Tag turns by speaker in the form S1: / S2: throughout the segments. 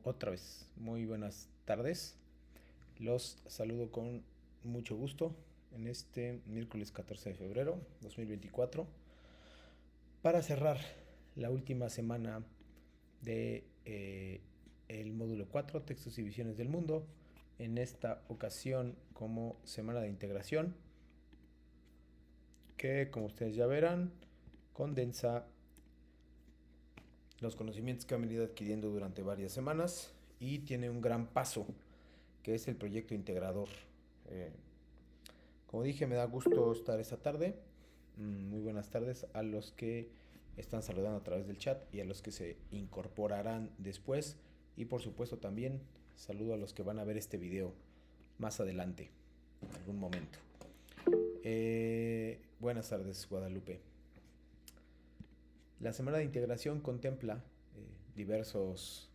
S1: Otra vez, muy buenas tardes. Los saludo con mucho gusto en este miércoles 14 de febrero 2024 para cerrar la última semana de el módulo 4, textos y visiones del mundo. En esta ocasión como semana de integración que, como ustedes ya verán, condensa los conocimientos que han venido adquiriendo durante varias semanas y tiene un gran paso que es el proyecto integrador. Eh, Como dije, me da gusto estar esta tarde. Muy buenas tardes a los que están saludando a través del chat y a los que se incorporarán después. Y por supuesto también saludo a los que van a ver este video más adelante, en algún momento. Buenas tardes, Guadalupe. La semana de integración contempla diversos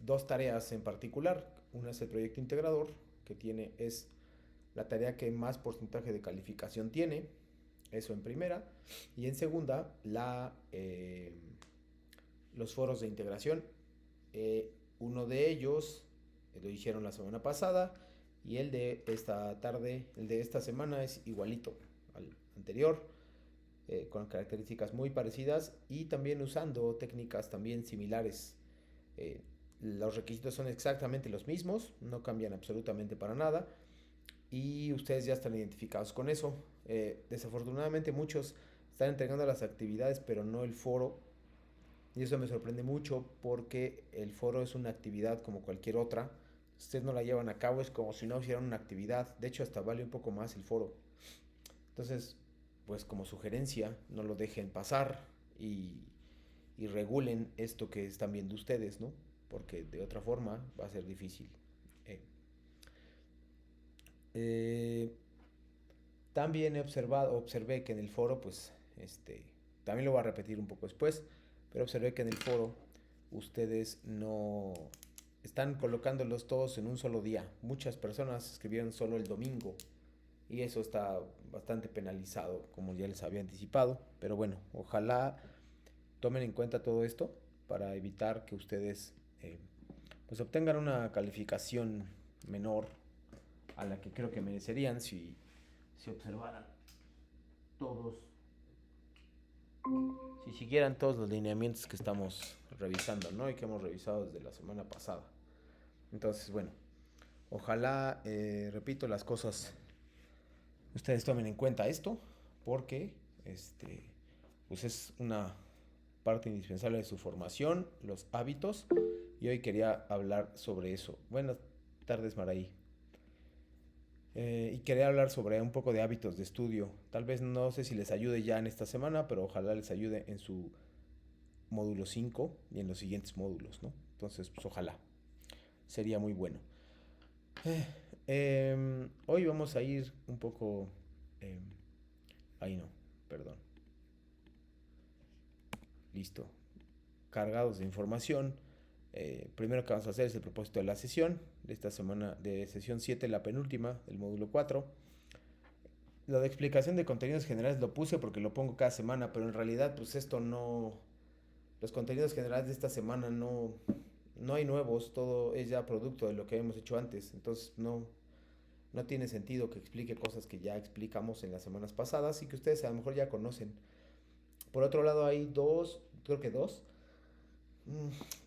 S1: dos tareas en particular. Una es el proyecto integrador, que es la tarea que más porcentaje de calificación tiene, eso en primera, y en segunda, los foros de integración. Uno de ellos lo hicieron la semana pasada y el de esta tarde, el de esta semana es igualito al anterior, con características muy parecidas y también usando técnicas también similares. Los requisitos son exactamente los mismos, no cambian absolutamente para nada y ustedes ya están identificados con eso. Desafortunadamente muchos están entregando las actividades pero no el foro, y eso me sorprende mucho porque el foro es una actividad como cualquier otra. Si ustedes no la llevan a cabo es como si no hicieran una actividad, de hecho hasta vale un poco más el foro. Entonces, pues como sugerencia, no lo dejen pasar y regulen esto que están viendo ustedes, ¿no? Porque de otra forma va a ser difícil. Eh, eh, También observé que en el foro, pues, también lo voy a repetir un poco después, pero observé que en el foro ustedes no están colocándolos todos en un solo día. Muchas personas escribieron solo el domingo y eso está bastante penalizado, como ya les había anticipado. Pero bueno, ojalá tomen en cuenta todo esto para evitar que ustedes pues obtengan una calificación menor a la que creo que merecerían si observaran todos, si siguieran todos los lineamientos que estamos revisando, ¿no? Y que hemos revisado desde la semana pasada. Entonces, bueno, ojalá, repito, las cosas, ustedes tomen en cuenta esto, porque pues es una parte indispensable de su formación, los hábitos, y hoy quería hablar sobre eso. Buenas tardes, Maraí. Y quería hablar sobre un poco de hábitos de estudio. Tal vez no sé si les ayude ya en esta semana, pero ojalá les ayude en su módulo 5 y en los siguientes módulos, ¿no? Entonces, pues ojalá. Sería muy bueno. Hoy vamos a ir un poco... Eh, ahí no, perdón. Listo. Cargados de información. Primero que vamos a hacer es el propósito de la sesión. De esta semana de sesión 7, la penúltima del módulo 4. Lo de explicación de contenidos generales lo puse porque lo pongo cada semana, pero en realidad pues esto no... Los contenidos generales de esta semana no hay nuevos, todo es ya producto de lo que hemos hecho antes, entonces no tiene sentido que explique cosas que ya explicamos en las semanas pasadas y que ustedes a lo mejor ya conocen. Por otro lado hay creo que dos,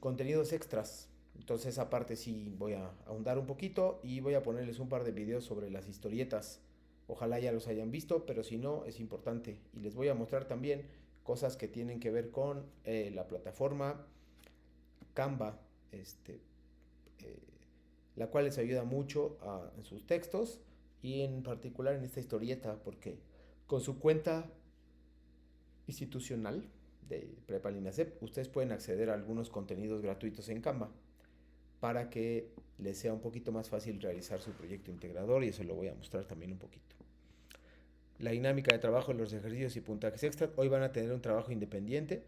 S1: contenidos extras. Entonces esa parte sí voy a ahondar un poquito y voy a ponerles un par de videos sobre las historietas. Ojalá ya los hayan visto, pero si no, es importante. Y les voy a mostrar también cosas que tienen que ver con la plataforma Canva, eh, la cual les ayuda mucho en sus textos y en particular en esta historieta, porque con su cuenta institucional de Prepa Linacep, ustedes pueden acceder a algunos contenidos gratuitos en Canva para que les sea un poquito más fácil realizar su proyecto integrador y eso lo voy a mostrar también un poquito. La dinámica de trabajo, los ejercicios y puntajes extra. Hoy van a tener un trabajo independiente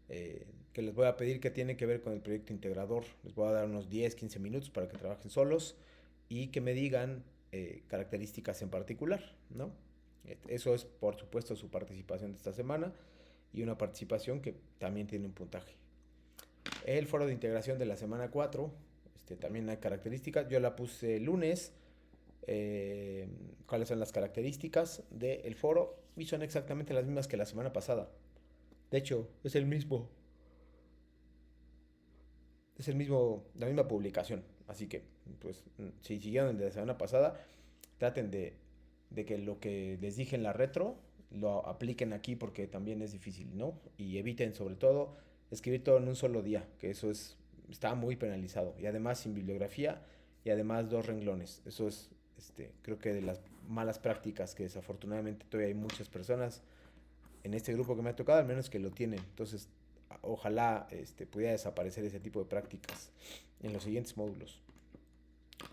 S1: que les voy a pedir que tiene que ver con el proyecto integrador. Les voy a dar unos 10, 15 minutos para que trabajen solos y que me digan características en particular, ¿no? Eso es, por supuesto, su participación de esta semana y una participación que también tiene un puntaje. El foro de integración de la semana 4, también hay características. Yo la puse el lunes. Cuáles son las características del foro y son exactamente las mismas que la semana pasada. De hecho, la misma publicación. Así que, pues, si siguieron el de la semana pasada, traten de que lo que les dije en la retro lo apliquen aquí porque también es difícil, ¿no? Y eviten sobre todo escribir todo en un solo día, que está muy penalizado. Y además sin bibliografía y además dos renglones. Eso es, creo que de las malas prácticas que desafortunadamente todavía hay muchas personas en este grupo que me ha tocado, al menos que lo tienen. Entonces, ojalá pudiera desaparecer ese tipo de prácticas en los siguientes módulos.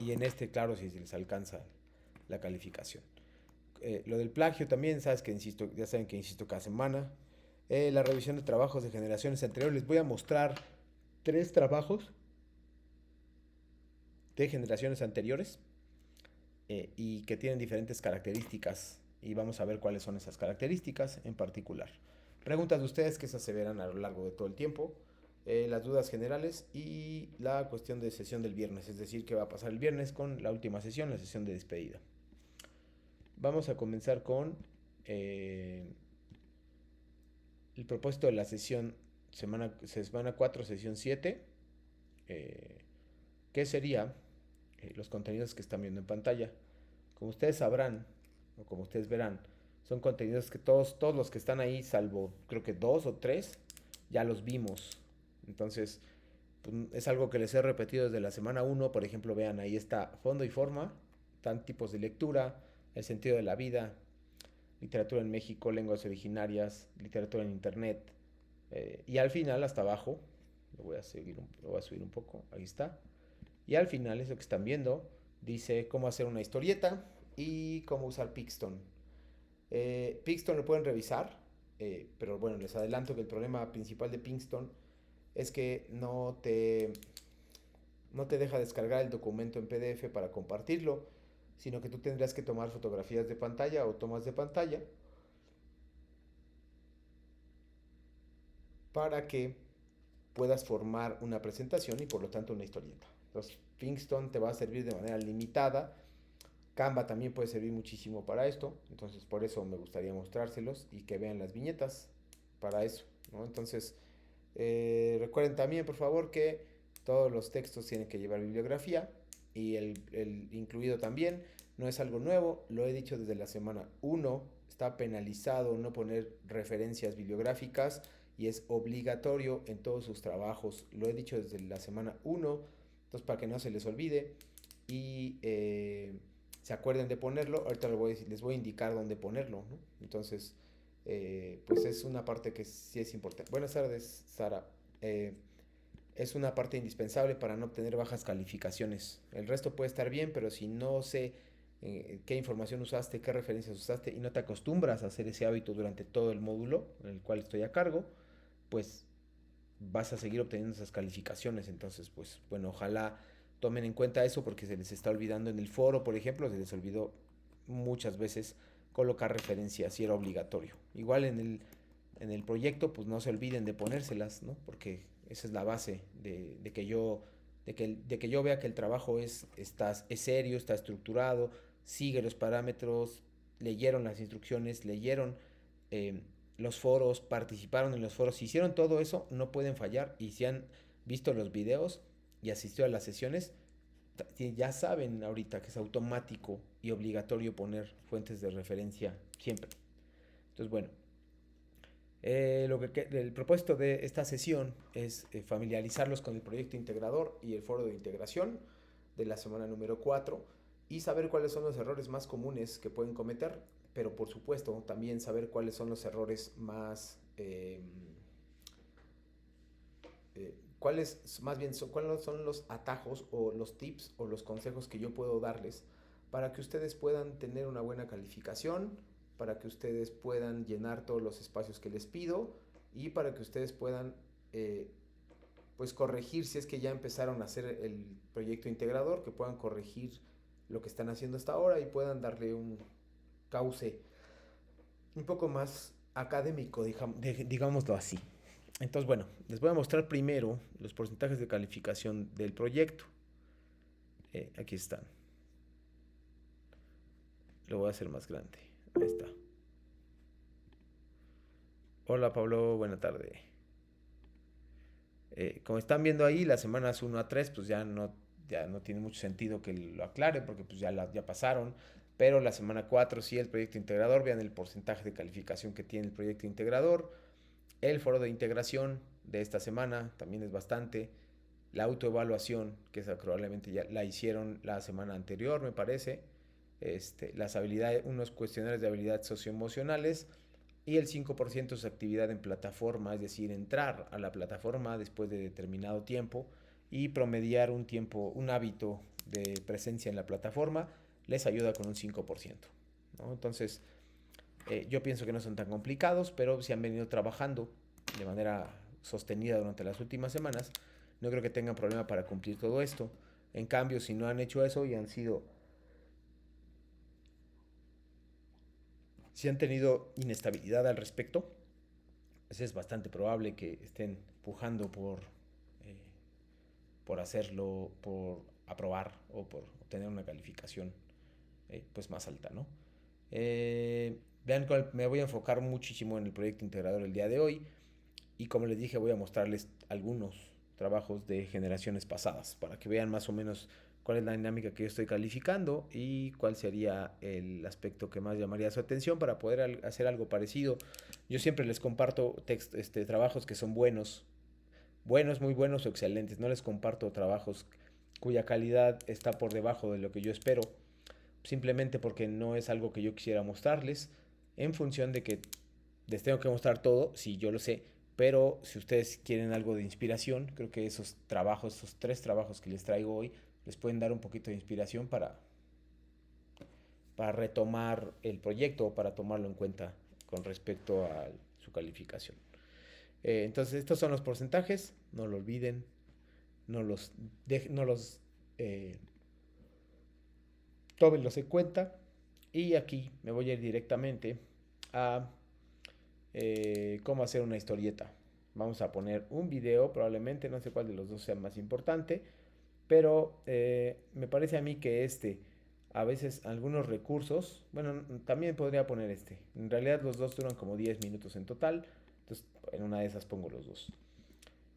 S1: Y en claro, si se les alcanza la calificación. Lo del plagio también, ya saben que insisto cada semana. La revisión de trabajos de generaciones anteriores. Les voy a mostrar 3 trabajos de generaciones anteriores y que tienen diferentes características. Y vamos a ver cuáles son esas características en particular. Preguntas de ustedes que esas se verán a lo largo de todo el tiempo. Las dudas generales y la cuestión de sesión del viernes. Es decir, qué va a pasar el viernes con la última sesión, la sesión de despedida. Vamos a comenzar con el propósito de la semana 4, sesión 7, que sería los contenidos que están viendo en pantalla. Como ustedes sabrán, o como ustedes verán, son contenidos que todos los que están ahí, salvo creo que 2 o 3, ya los vimos. Entonces, pues, es algo que les he repetido desde la semana 1. Por ejemplo, vean, ahí está fondo y forma, están tipos de lectura, el sentido de la vida, literatura en México, lenguas originarias, literatura en internet. Y al final, hasta abajo, lo voy a subir un poco, ahí está. Y al final, eso que están viendo, dice cómo hacer una historieta y cómo usar Pixton. Pixton lo pueden revisar, pero bueno, les adelanto que el problema principal de Pixton es que no te deja descargar el documento en PDF para compartirlo, sino que tú tendrías que tomar fotografías de pantalla o tomas de pantalla para que puedas formar una presentación y por lo tanto una historieta. Entonces, Pixton te va a servir de manera limitada. Canva también puede servir muchísimo para esto. Entonces, por eso me gustaría mostrárselos y que vean las viñetas para eso, ¿no? Entonces, recuerden también, por favor, que todos los textos tienen que llevar bibliografía y el incluido también. No es algo nuevo, lo he dicho desde la semana 1. Está penalizado no poner referencias bibliográficas y es obligatorio en todos sus trabajos. Lo he dicho desde la semana 1, entonces para que no se les olvide y se acuerden de ponerlo. Ahorita les voy a indicar dónde ponerlo, ¿no? Entonces, pues es una parte que sí es importante. Buenas tardes, Sara. Es una parte indispensable para no obtener bajas calificaciones. El resto puede estar bien, pero si no sé qué información usaste, qué referencias usaste y no te acostumbras a hacer ese hábito durante todo el módulo en el cual estoy a cargo, pues vas a seguir obteniendo esas calificaciones. Entonces, pues bueno, ojalá tomen en cuenta eso porque se les está olvidando en el foro, por ejemplo, se les olvidó muchas veces colocar referencias y era obligatorio. Igual en el proyecto, pues no se olviden de ponérselas, ¿no? Porque esa es la base de que yo vea que el trabajo es serio, está estructurado, sigue los parámetros, leyeron las instrucciones, leyeron los foros, participaron en los foros. Si hicieron todo eso, no pueden fallar. Y si han visto los videos y asistido a las sesiones, ya saben ahorita que es automático y obligatorio poner fuentes de referencia siempre. Entonces, bueno, el propósito de esta sesión es familiarizarlos con el proyecto integrador y el foro de integración de la semana número 4 y saber cuáles son los errores más comunes que pueden cometer, pero por supuesto también saber cuáles son los errores más... cuáles son los atajos o los tips o los consejos que yo puedo darles para que ustedes puedan tener una buena calificación, para que ustedes puedan llenar todos los espacios que les pido y para que ustedes puedan pues corregir si es que ya empezaron a hacer el proyecto integrador, que puedan corregir lo que están haciendo hasta ahora y puedan darle un cauce un poco más académico, digámoslo así. Entonces, bueno, les voy a mostrar primero los porcentajes de calificación del proyecto. Aquí están. Lo voy a hacer más grande. Ahí está. Hola Pablo, buena tarde. Como están viendo ahí, las semanas 1 a 3, pues ya no tiene mucho sentido que lo aclare porque pues ya pasaron. Pero la semana 4 sí, el proyecto integrador, vean el porcentaje de calificación que tiene el proyecto integrador. El foro de integración de esta semana también es bastante. La autoevaluación, que esa probablemente ya la hicieron la semana anterior, me parece. Las habilidades, unos cuestionarios de habilidades socioemocionales y el 5% es actividad en plataforma, es decir, entrar a la plataforma después de determinado tiempo y promediar un tiempo, un hábito de presencia en la plataforma, les ayuda con un 5%. ¿No? Entonces, yo pienso que no son tan complicados, pero si han venido trabajando de manera sostenida durante las últimas semanas, no creo que tengan problema para cumplir todo esto. En cambio, si no han hecho eso y si han tenido inestabilidad al respecto, pues es bastante probable que estén pujando eh, por hacerlo, por aprobar o por obtener una calificación pues más alta, ¿no? Vean, me voy a enfocar muchísimo en el proyecto integrador el día de hoy y como les dije voy a mostrarles algunos trabajos de generaciones pasadas para que vean más o menos cuál es la dinámica que yo estoy calificando y cuál sería el aspecto que más llamaría su atención para poder hacer algo parecido. Yo siempre les comparto trabajos que son buenos, buenos, muy buenos o excelentes. No les comparto trabajos cuya calidad está por debajo de lo que yo espero, simplemente porque no es algo que yo quisiera mostrarles, en función de que les tengo que mostrar todo, sí, yo lo sé, pero si ustedes quieren algo de inspiración, creo que esos trabajos, esos 3 trabajos que les traigo hoy, les pueden dar un poquito de inspiración para retomar el proyecto o para tomarlo en cuenta con respecto a su calificación. Entonces, estos son los porcentajes, no lo olviden, no los tómenlos en cuenta. Y aquí me voy a ir directamente a cómo hacer una historieta. Vamos a poner un video, probablemente, no sé cuál de los dos sea más importante, pero me parece a mí que a veces algunos recursos, bueno, también podría poner este. En realidad los dos duran como 10 minutos en total, entonces en una de esas pongo los dos.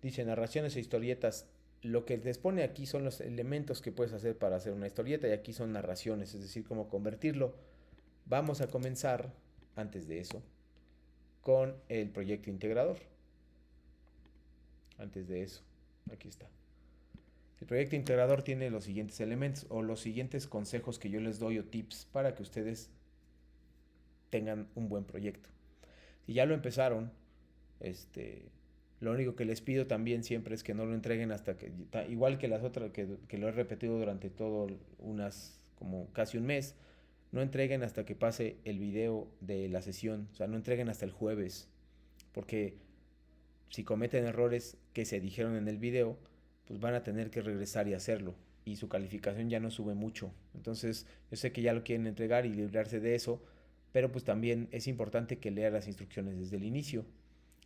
S1: Dice narraciones e historietas. Lo que les pone aquí son los elementos que puedes hacer para hacer una historieta y aquí son narraciones, es decir, cómo convertirlo. Vamos a comenzar, antes de eso, con el proyecto integrador. Antes de eso, aquí está. El proyecto integrador tiene los siguientes elementos o los siguientes consejos que yo les doy o tips para que ustedes tengan un buen proyecto. Si ya lo empezaron, lo único que les pido también siempre es que no lo entreguen hasta que, igual que las otras, que lo he repetido durante todo como casi un mes, no entreguen hasta que pase el video de la sesión, o sea, no entreguen hasta el jueves, porque si cometen errores que se dijeron en el video, pues van a tener que regresar y hacerlo. Y su calificación ya no sube mucho. Entonces, yo sé que ya lo quieren entregar y librarse de eso, pero pues también es importante que lea las instrucciones desde el inicio.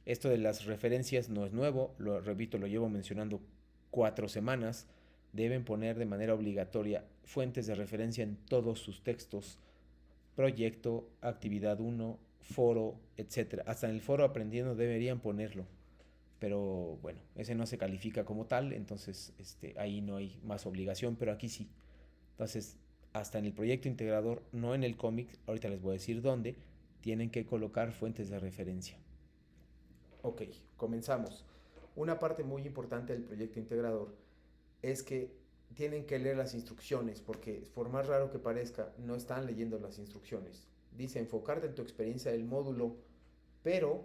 S1: Esto de las referencias no es nuevo, lo repito, lo llevo mencionando 4 semanas. Deben poner de manera obligatoria fuentes de referencia en todos sus textos, proyecto, actividad 1, foro, etcétera. Hasta en el foro aprendiendo deberían ponerlo. Pero bueno, ese no se califica como tal, entonces ahí no hay más obligación, pero aquí sí. Entonces, hasta en el proyecto integrador, no en el cómic, ahorita les voy a decir dónde, tienen que colocar fuentes de referencia. Ok, comenzamos. Una parte muy importante del proyecto integrador es que tienen que leer las instrucciones, porque por más raro que parezca, no están leyendo las instrucciones. Dice enfocarte en tu experiencia del módulo, pero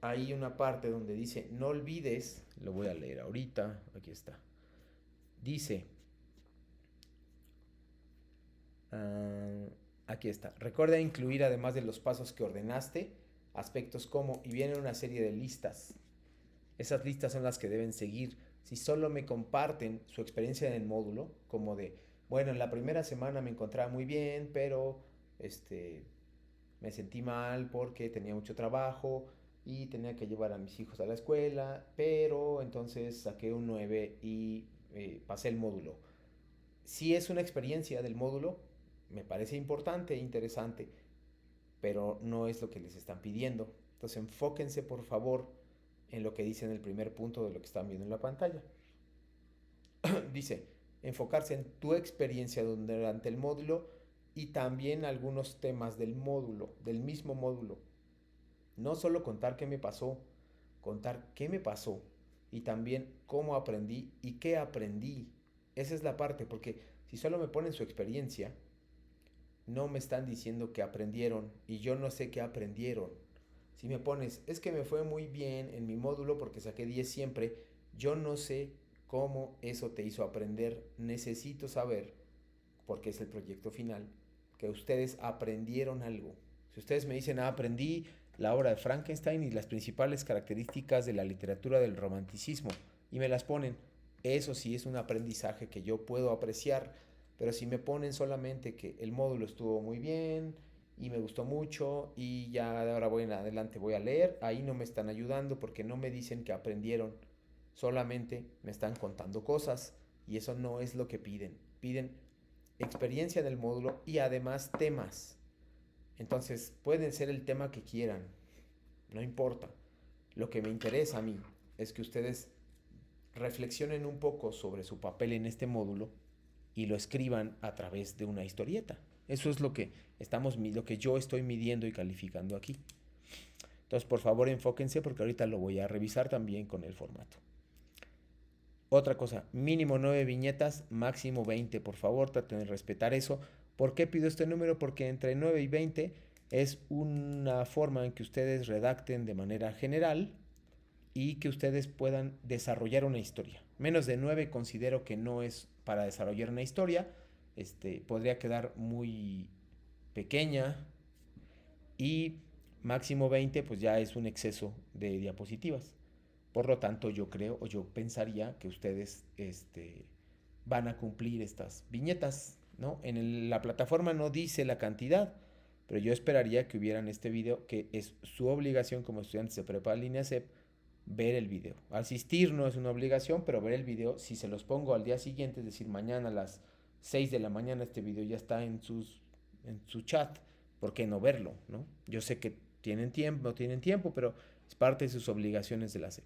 S1: hay una parte donde dice no olvides, lo voy a leer ahorita, aquí está. Dice, uh, aquí está, recuerda incluir además de los pasos que ordenaste, aspectos como, y viene una serie de listas. Esas listas son las que deben seguir. Si solo me comparten su experiencia en el módulo, como de, bueno, en la primera semana me encontraba muy bien, pero me sentí mal porque tenía mucho trabajo, y tenía que llevar a mis hijos a la escuela, pero entonces saqué un 9 y pasé el módulo. Si es una experiencia del módulo, me parece importante e interesante, pero no es lo que les están pidiendo. Entonces enfóquense por favor en lo que dice en el primer punto de lo que están viendo en la pantalla. Dice, enfocarse en tu experiencia durante el módulo y también algunos temas del módulo, del mismo módulo. No solo contar qué me pasó, contar qué me pasó y también cómo aprendí y qué aprendí. Esa es la parte, porque si solo me ponen su experiencia, no me están diciendo que aprendieron y yo no sé qué aprendieron. Si me pones, es que me fue muy bien en mi módulo porque saqué 10 siempre, yo no sé cómo eso te hizo aprender. Necesito saber, porque es el proyecto final, que ustedes aprendieron algo. Si ustedes me dicen, aprendí la obra de Frankenstein y las principales características de la literatura del romanticismo, y me las ponen, eso sí es un aprendizaje que yo puedo apreciar. Pero si me ponen solamente que el módulo estuvo muy bien y me gustó mucho y ya de ahora voy en adelante voy a leer, ahí no me están ayudando porque no me dicen que aprendieron, solamente me están contando cosas y eso no es lo que piden. Piden experiencia en el módulo y además temas. Entonces pueden ser el tema que quieran, no importa. Lo que me interesa a mí es que ustedes reflexionen un poco sobre su papel en este módulo y lo escriban a través de una historieta. Eso es lo que yo estoy midiendo y calificando aquí. Entonces, por favor, enfóquense porque ahorita lo voy a revisar también con el formato. Otra cosa, mínimo 9 viñetas, máximo 20. Por favor, traten de respetar eso. ¿Por qué pido este número? Porque entre 9 y 20 es una forma en que ustedes redacten de manera general y que ustedes puedan desarrollar una historia. Menos de 9 considero que no es para desarrollar una historia. Podría quedar muy pequeña y máximo 20 pues ya es un exceso de diapositivas. Por lo tanto, yo creo o yo pensaría que ustedes van a cumplir estas viñetas, ¿no? La plataforma no dice la cantidad, pero yo esperaría que hubieran este video, que es su obligación como estudiantes de prepa línea CEP, ver el video. Asistir no es una obligación, pero ver el video, si se los pongo al día siguiente, es decir, mañana a las 6 de la mañana este video ya está en su chat, ¿por qué no verlo? ¿No? Yo sé que tienen tiempo, no tienen tiempo, pero es parte de sus obligaciones de la SEP.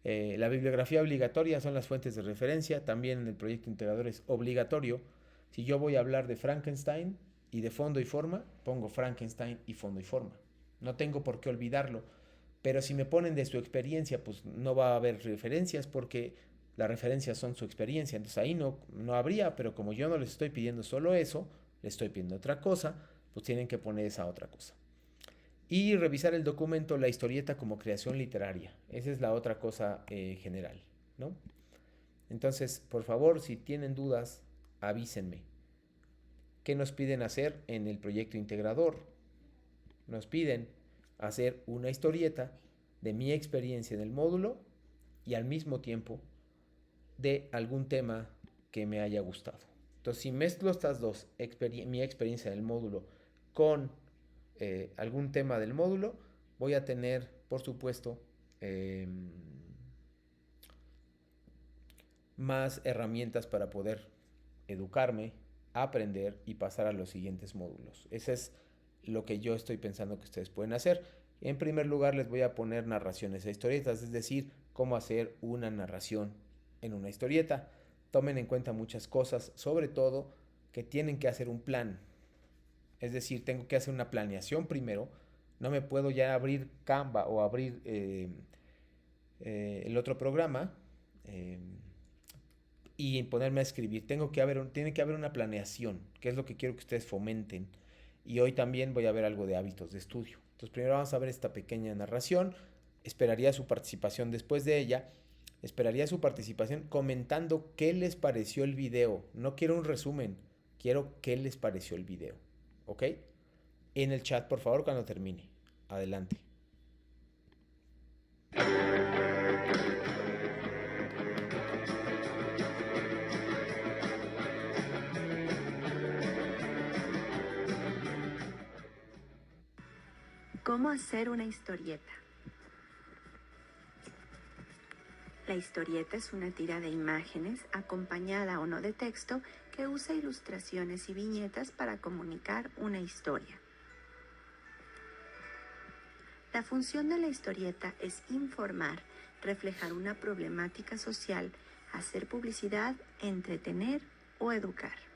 S1: La bibliografía obligatoria son las fuentes de referencia, también en el proyecto integrador es obligatorio. Si yo voy a hablar de Frankenstein y de fondo y forma, pongo Frankenstein y fondo y forma. No tengo por qué olvidarlo, pero si me ponen de su experiencia, pues no va a haber referencias porque las referencias son su experiencia. Entonces ahí no habría, pero como yo no les estoy pidiendo solo eso, les estoy pidiendo otra cosa, pues tienen que poner esa otra cosa. Y revisar el documento, la historieta como creación literaria. Esa es la otra cosa general, ¿no? Entonces, por favor, si tienen dudas, avísenme. ¿Qué nos piden hacer en el proyecto integrador? Nos piden hacer una historieta de mi experiencia en el módulo y al mismo tiempo de algún tema que me haya gustado. Entonces, si mezclo estas dos, mi experiencia en el módulo con algún tema del módulo, voy a tener, por supuesto, más herramientas para poder educarme, aprender y pasar a los siguientes módulos. Ese es lo que yo estoy pensando que ustedes pueden hacer. En primer lugar, les voy a poner narraciones e historietas, es decir, cómo hacer una narración en una historieta. Tomen en cuenta muchas cosas, sobre todo que tienen que hacer un plan. Es decir, tengo que hacer una planeación primero. No me puedo ya abrir Canva o abrir el otro programa y ponerme a escribir. Tiene que haber una planeación, que es lo que quiero que ustedes fomenten. Y hoy también voy a ver algo de hábitos de estudio. Entonces primero vamos a ver esta pequeña narración. Esperaría su participación después de ella. Esperaría su participación comentando qué les pareció el video. No quiero un resumen, quiero qué les pareció el video. ¿Ok? En el chat, por favor, cuando termine. Adelante.
S2: ¿Cómo hacer una historieta? La historieta es una tira de imágenes, acompañada o no de texto, que usa ilustraciones y viñetas para comunicar una historia. La función de la historieta es informar, reflejar una problemática social, hacer publicidad, entretener o educar.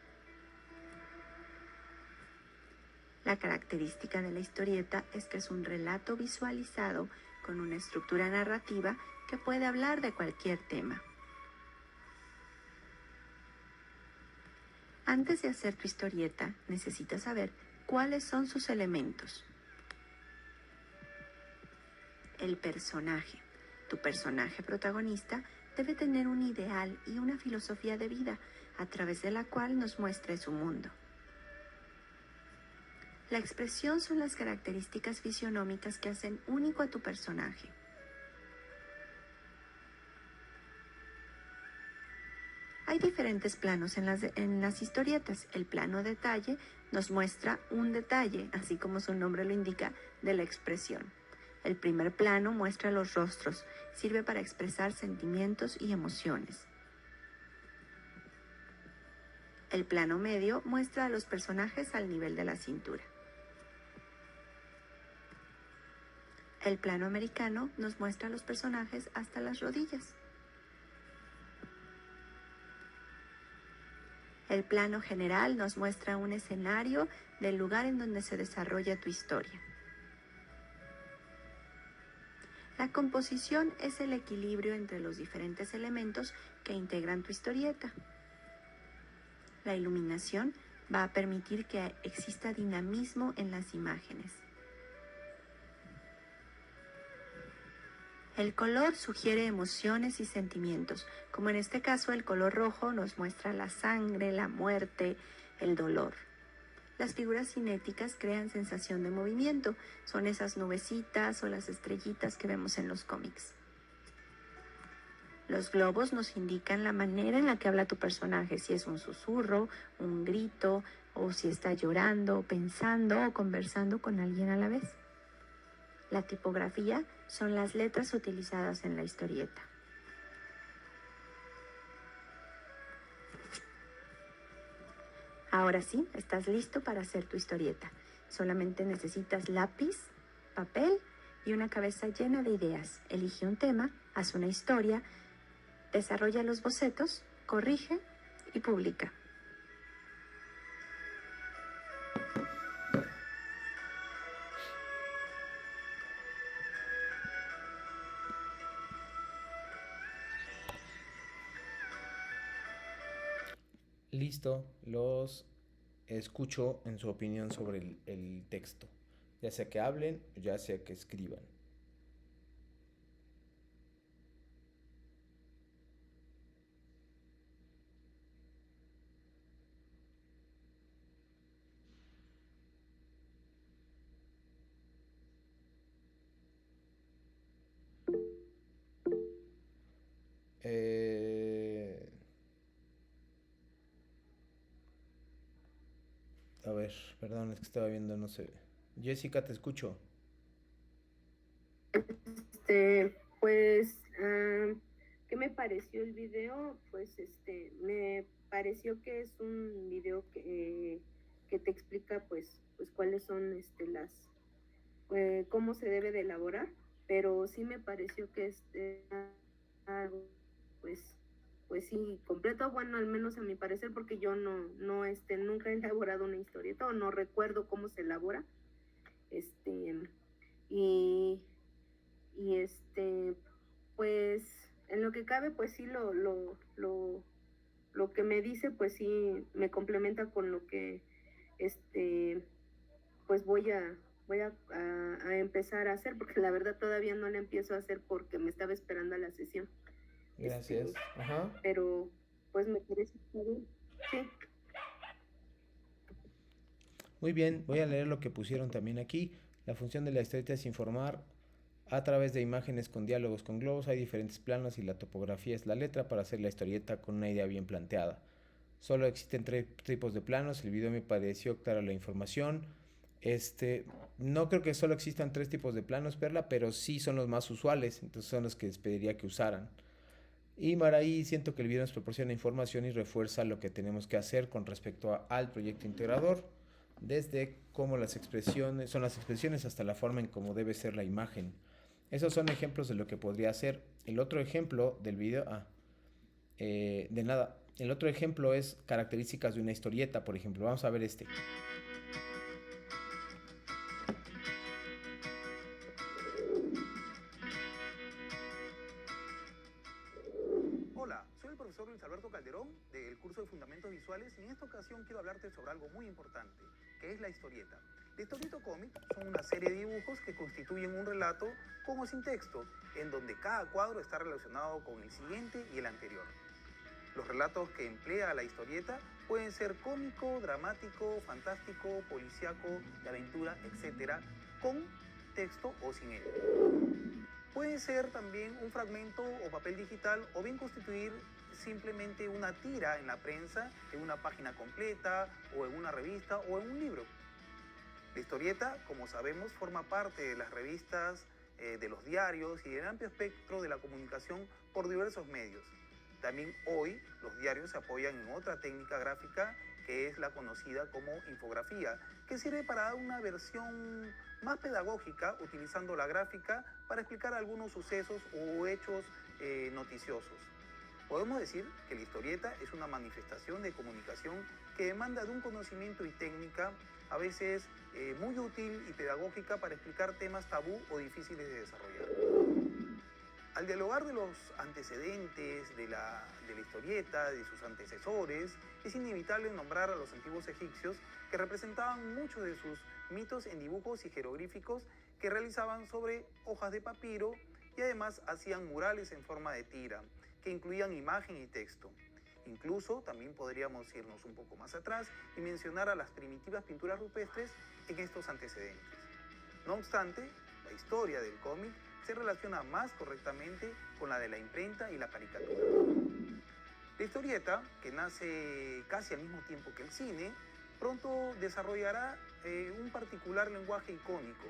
S2: La característica de la historieta es que es un relato visualizado con una estructura narrativa que puede hablar de cualquier tema. Antes de hacer tu historieta, necesitas saber cuáles son sus elementos. El personaje. Tu personaje protagonista debe tener un ideal y una filosofía de vida a través de la cual nos muestre su mundo. La expresión son las características fisionómicas que hacen único a tu personaje. Hay diferentes planos en las historietas. El plano detalle nos muestra un detalle, así como su nombre lo indica, de la expresión. El primer plano muestra los rostros, sirve para expresar sentimientos y emociones. El plano medio muestra a los personajes al nivel de la cintura. El plano americano nos muestra a los personajes hasta las rodillas. El plano general nos muestra un escenario del lugar en donde se desarrolla tu historia. La composición es el equilibrio entre los diferentes elementos que integran tu historieta. La iluminación va a permitir que exista dinamismo en las imágenes. El color sugiere emociones y sentimientos, como en este caso el color rojo nos muestra la sangre, la muerte, el dolor. Las figuras cinéticas crean sensación de movimiento, son esas nubecitas o las estrellitas que vemos en los cómics. Los globos nos indican la manera en la que habla tu personaje, si es un susurro, un grito, o si está llorando, pensando o conversando con alguien a la vez. La tipografía son las letras utilizadas en la historieta. Ahora sí, estás listo para hacer tu historieta. Solamente necesitas lápiz, papel y una cabeza llena de ideas. Elige un tema, haz una historia, desarrolla los bocetos, corrige y publica.
S1: Listo, los escucho en su opinión sobre el texto, ya sea que hablen, ya sea que escriban. Eh, a ver, perdón, es que estaba viendo, no sé. Jessica, te escucho.
S3: Pues, ¿qué me pareció el video? Pues, me pareció que es un video que te explica, pues cuáles son, cómo se debe de elaborar, pero sí me pareció que algo, pues, pues sí, completo, bueno, al menos a mi parecer, porque yo nunca he elaborado una historieta o no recuerdo cómo se elabora, y pues en lo que cabe, pues sí, lo que me dice, pues sí, me complementa con lo que, pues voy a empezar a hacer, porque la verdad todavía no la empiezo a hacer porque me estaba esperando a la sesión.
S1: Gracias. Ajá.
S3: Pero, pues me parece que está bien. Sí.
S1: Muy bien, voy a leer lo que pusieron también aquí. La función de la historieta es informar a través de imágenes con diálogos con globos. Hay diferentes planos y la topografía es la letra para hacer la historieta con una idea bien planteada. Solo existen tres tipos de planos. El video me pareció clara la información. No creo que solo existan 3 tipos de planos, Perla, pero sí son los más usuales, entonces son los que les pediría que usaran. Y Maraí, siento que el video nos proporciona información y refuerza lo que tenemos que hacer con respecto al proyecto integrador, desde cómo son las expresiones hasta la forma en cómo debe ser la imagen. Esos son ejemplos de lo que podría hacer. El otro ejemplo del video, de nada. El otro ejemplo es características de una historieta, por ejemplo. Vamos a ver este.
S4: Hola, soy el profesor Luis Alberto Calderón del curso de Fundamentos Visuales y en esta ocasión quiero hablarte sobre algo muy importante, que es la historieta. La historieta o cómic son una serie de dibujos que constituyen un relato con o sin texto, en donde cada cuadro está relacionado con el siguiente y el anterior. Los relatos que emplea la historieta pueden ser cómico, dramático, fantástico, policíaco, de aventura, etc., con texto o sin él. Puede ser también un fragmento o papel digital o bien constituir simplemente una tira en la prensa, en una página completa o en una revista o en un libro. La historieta, como sabemos, forma parte de las revistas, de los diarios y del amplio espectro de la comunicación por diversos medios. También hoy los diarios se apoyan en otra técnica gráfica que es la conocida como infografía, que sirve para dar una versión más pedagógica utilizando la gráfica para explicar algunos sucesos o hechos noticiosos. Podemos decir que la historieta es una manifestación de comunicación que demanda de un conocimiento y técnica a veces muy útil y pedagógica para explicar temas tabú o difíciles de desarrollar. Al dialogar de los antecedentes de la historieta, de sus antecesores, es inevitable nombrar a los antiguos egipcios que representaban muchos de sus mitos en dibujos y jeroglíficos que realizaban sobre hojas de papiro y además hacían murales en forma de tira, que incluían imagen y texto. Incluso también podríamos irnos un poco más atrás y mencionar a las primitivas pinturas rupestres en estos antecedentes. No obstante, la historia del cómic se relaciona más correctamente con la de la imprenta y la caricatura. La historieta, que nace casi al mismo tiempo que el cine, pronto desarrollará un particular lenguaje icónico.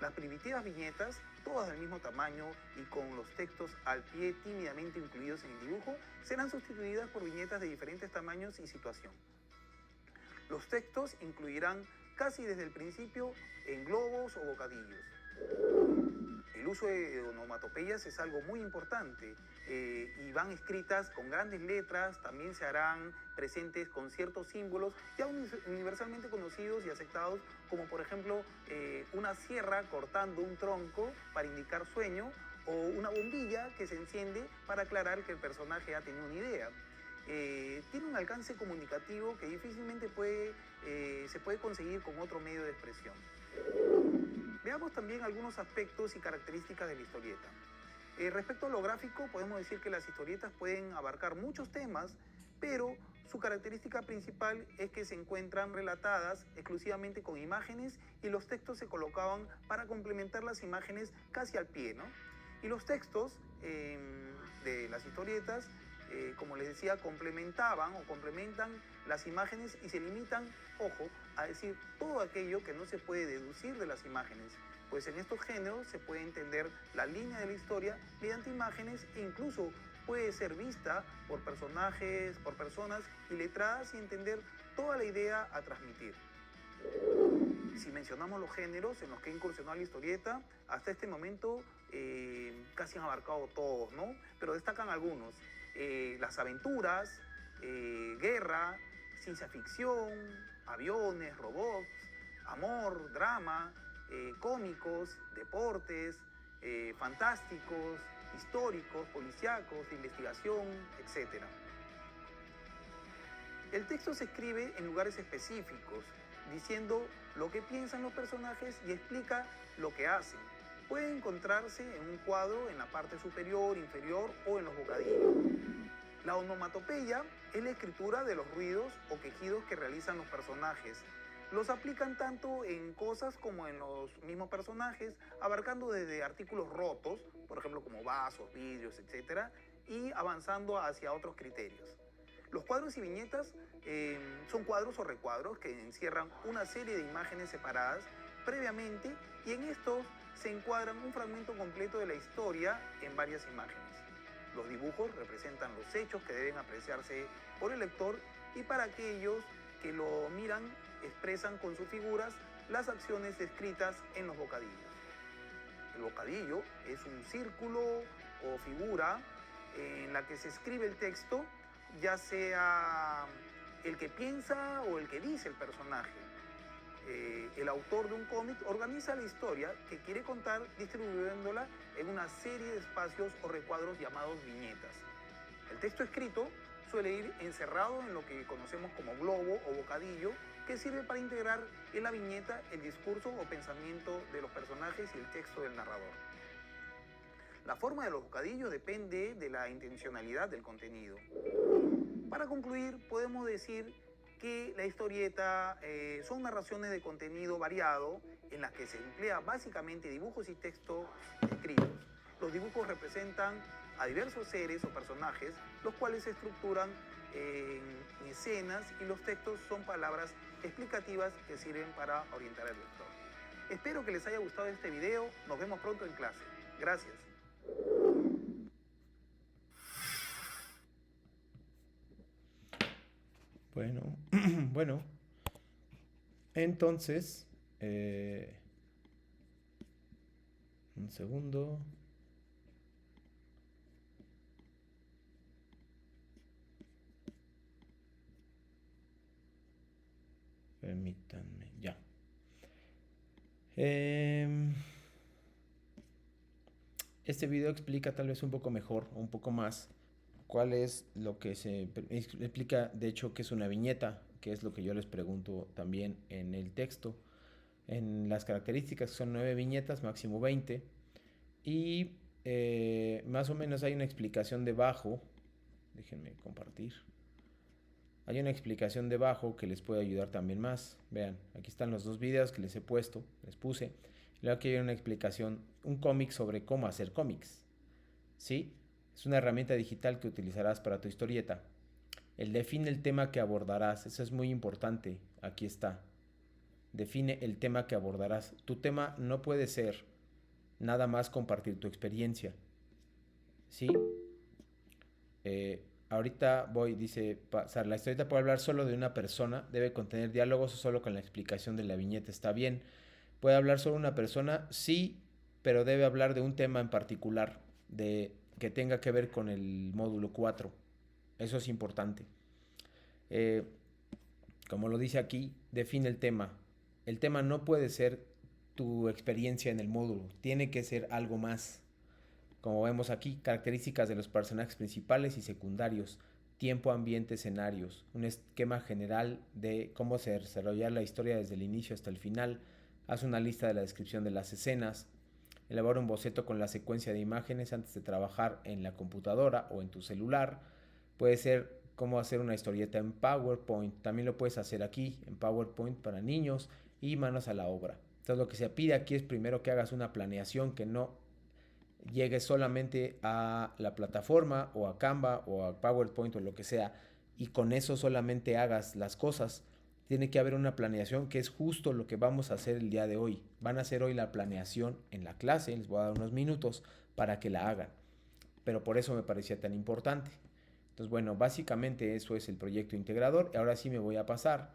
S4: Las primitivas viñetas, todas del mismo tamaño y con los textos al pie tímidamente incluidos en el dibujo, serán sustituidas por viñetas de diferentes tamaños y situación. Los textos incluirán casi desde el principio en globos o bocadillos. El uso de onomatopeyas es algo muy importante y van escritas con grandes letras, también se harán presentes con ciertos símbolos ya universalmente conocidos y aceptados, como por ejemplo una sierra cortando un tronco para indicar sueño o una bombilla que se enciende para aclarar que el personaje ha tenido una idea. Tiene un alcance comunicativo que difícilmente se puede conseguir con otro medio de expresión. Veamos también algunos aspectos y características de la historieta. Respecto a lo gráfico, podemos decir que las historietas pueden abarcar muchos temas, pero su característica principal es que se encuentran relatadas exclusivamente con imágenes y los textos se colocaban para complementar las imágenes casi al pie, ¿no? Y los textos de las historietas, como les decía, complementan las imágenes y se limitan, ojo, a decir todo aquello que no se puede deducir de las imágenes, pues en estos géneros se puede entender la línea de la historia mediante imágenes e incluso puede ser vista por personajes, por personas iletradas y entender toda la idea a transmitir. Si mencionamos los géneros en los que incursionó la historieta, hasta este momento casi han abarcado todos, ¿no? Pero destacan algunos. Las aventuras, guerra, ciencia ficción, aviones, robots, amor, drama, cómicos, deportes, fantásticos, históricos, policíacos, de investigación, etc. El texto se escribe en lugares específicos, diciendo lo que piensan los personajes y explica lo que hacen. Puede encontrarse en un cuadro en la parte superior, inferior o en los bocadillos. La onomatopeya es la escritura de los ruidos o quejidos que realizan los personajes. Los aplican tanto en cosas como en los mismos personajes, abarcando desde artículos rotos, por ejemplo como vasos, vidrios, etc., y avanzando hacia otros criterios. Los cuadros y viñetas son cuadros o recuadros que encierran una serie de imágenes separadas previamente y en estos se encuadran un fragmento completo de la historia en varias imágenes. Los dibujos representan los hechos que deben apreciarse por el lector y para aquellos que lo miran expresan con sus figuras las acciones descritas en los bocadillos. El bocadillo es un círculo o figura en la que se escribe el texto, ya sea el que piensa o el que dice el personaje. El autor de un cómic organiza la historia que quiere contar distribuyéndola en una serie de espacios o recuadros llamados viñetas. El texto escrito suele ir encerrado en lo que conocemos como globo o bocadillo, que sirve para integrar en la viñeta el discurso o pensamiento de los personajes y el texto del narrador. La forma de los bocadillos depende de la intencionalidad del contenido. Para concluir, podemos decir que la historieta son narraciones de contenido variado en las que se emplea básicamente dibujos y textos escritos. Los dibujos representan a diversos seres o personajes, los cuales se estructuran en escenas y los textos son palabras explicativas que sirven para orientar al lector. Espero que les haya gustado este video. Nos vemos pronto en clase. Gracias.
S1: Bueno, entonces, un segundo. Permítanme, ya. Este video explica tal vez un poco mejor, un poco más, cuál es lo que se explica, de hecho, qué es una viñeta, que es lo que yo les pregunto también en el texto. En las características son 9 viñetas, máximo 20, y más o menos hay una explicación debajo. Déjenme compartir. Hay una explicación debajo que les puede ayudar también más. Vean, aquí están los 2 videos que les puse. Y luego aquí hay una explicación, un cómic sobre cómo hacer cómics. ¿Sí? Es una herramienta digital que utilizarás para tu historieta. Define el tema que abordarás. Eso es muy importante. Aquí está. Define el tema que abordarás. Tu tema no puede ser nada más compartir tu experiencia. ¿Sí? Ahorita dice, la historieta puede hablar solo de una persona, debe contener diálogos o solo con la explicación de la viñeta. Está bien. ¿Puede hablar solo una persona? Sí, pero debe hablar de un tema en particular, que tenga que ver con el módulo 4. Eso es importante. Como lo dice aquí, define el tema. El tema no puede ser tu experiencia en el módulo, tiene que ser algo más. Como vemos aquí, características de los personajes principales y secundarios, tiempo, ambiente, escenarios, un esquema general de cómo se desarrollar la historia desde el inicio hasta el final, haz una lista de la descripción de las escenas, elabora un boceto con la secuencia de imágenes antes de trabajar en la computadora o en tu celular, puede ser cómo hacer una historieta en PowerPoint, también lo puedes hacer aquí en PowerPoint para niños y manos a la obra. Entonces lo que se pide aquí es primero que hagas una planeación, que no llegues solamente a la plataforma o a Canva o a PowerPoint o lo que sea y con eso solamente hagas las cosas. Tiene que haber una planeación, que es justo lo que vamos a hacer el día de hoy. Van a hacer hoy la planeación en la clase, les voy a dar unos minutos para que la hagan, pero por eso me parecía tan importante. Entonces, bueno, básicamente eso es el proyecto integrador. Ahora sí me voy a pasar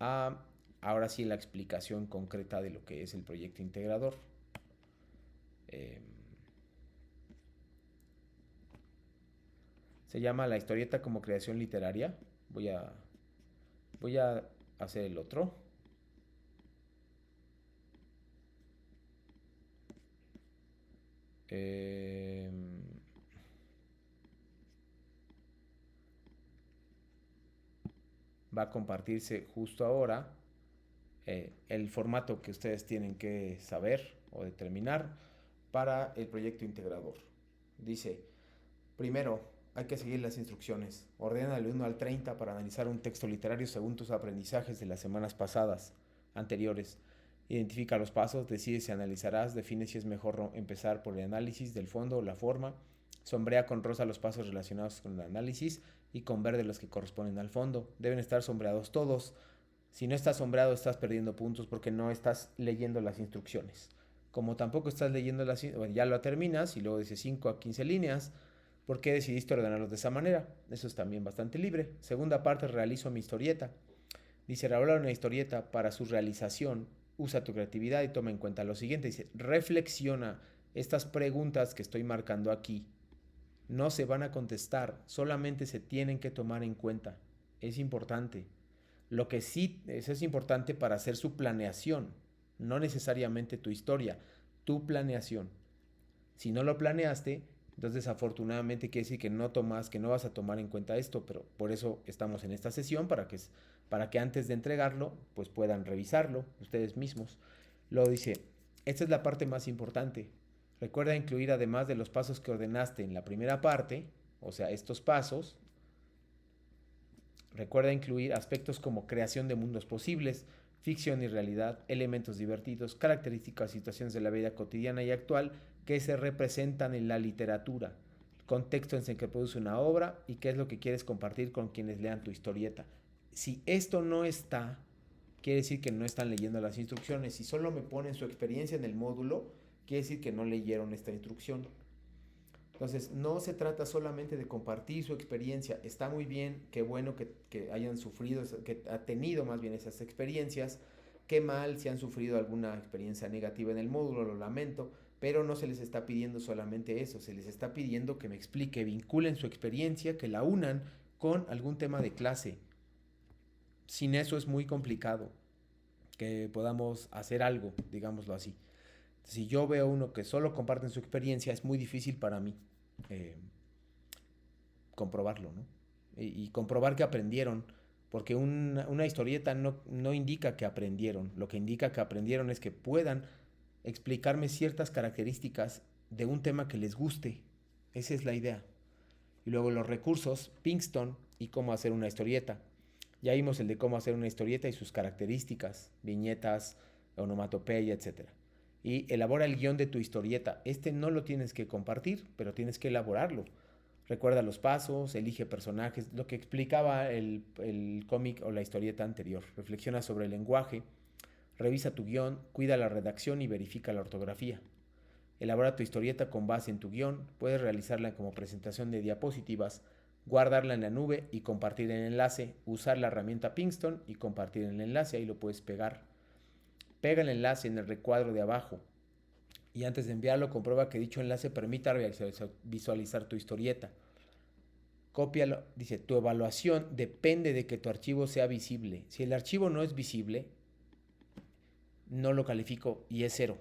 S1: a, ahora sí, la explicación concreta de lo que es el proyecto integrador. Se llama La historieta como creación literaria. Voy a hacer el otro. Va a compartirse justo ahora el formato que ustedes tienen que saber o determinar para el proyecto integrador. Dice, primero, hay que seguir las instrucciones. Ordena del 1 al 30 para analizar un texto literario según tus aprendizajes de las semanas anteriores. Identifica los pasos, decide si analizarás, define si es mejor empezar por el análisis del fondo o la forma, Sombrea con rosa los pasos relacionados con el análisis y con verde los que corresponden al fondo. Deben estar sombreados todos. Si no está sombreado, estás perdiendo puntos porque no estás leyendo las instrucciones. Como tampoco estás leyendo bueno, ya lo terminas y luego dice 5 a 15 líneas. ¿Por qué decidiste ordenarlos de esa manera? Eso es también bastante libre. Segunda parte, realizo mi historieta. Dice, elaborar una historieta para su realización. Usa tu creatividad y toma en cuenta lo siguiente. Dice, reflexiona estas preguntas que estoy marcando aquí. No se van a contestar, solamente se tienen que tomar en cuenta. Es importante. Lo que sí es importante para hacer su planeación, no necesariamente tu historia, tu planeación. Si no lo planeaste, entonces desafortunadamente quiere decir que no vas a tomar en cuenta esto, pero por eso estamos en esta sesión para que antes de entregarlo, pues puedan revisarlo ustedes mismos. Luego dice, esta es la parte más importante. Recuerda incluir, además de los pasos que ordenaste en la primera parte, o sea, estos pasos, recuerda incluir aspectos como creación de mundos posibles, ficción y realidad, elementos divertidos, características, situaciones de la vida cotidiana y actual que se representan en la literatura, contexto en el que produce una obra y qué es lo que quieres compartir con quienes lean tu historieta. Si esto no está, quiere decir que no están leyendo las instrucciones. Si solo me ponen su experiencia en el módulo, quiere decir que no leyeron esta instrucción. Entonces, no se trata solamente de compartir su experiencia. Está muy bien, qué bueno que hayan sufrido, que ha tenido más bien esas experiencias. Qué mal si han sufrido alguna experiencia negativa en el módulo, lo lamento, pero no se les está pidiendo solamente eso, se les está pidiendo que me explique, vinculen su experiencia, que la unan con algún tema de clase. Sin eso es muy complicado que podamos hacer algo, digámoslo así. Si yo veo uno que solo comparten su experiencia, es muy difícil para mí comprobarlo, ¿no? Y comprobar que aprendieron, porque una historieta no indica que aprendieron. Lo que indica que aprendieron es que puedan explicarme ciertas características de un tema que les guste. Esa es la idea. Y luego los recursos, Pinkston y cómo hacer una historieta. Ya vimos el de cómo hacer una historieta y sus características, viñetas, onomatopeya, etc. Y elabora el guión de tu historieta. Este no lo tienes que compartir, pero tienes que elaborarlo. Recuerda los pasos, elige personajes, lo que explicaba el cómic o la historieta anterior. Reflexiona sobre el lenguaje, revisa tu guión, cuida la redacción y verifica la ortografía. Elabora tu historieta con base en tu guión, puedes realizarla como presentación de diapositivas, guardarla en la nube y compartir el enlace, usar la herramienta Pinkston y compartir el enlace, ahí lo puedes pegar. Pega el enlace en el recuadro de abajo y antes de enviarlo comprueba que dicho enlace permita visualizar tu historieta. Cópialo, dice, tu evaluación depende de que tu archivo sea visible. Si el archivo no es visible, no lo califico y es 0.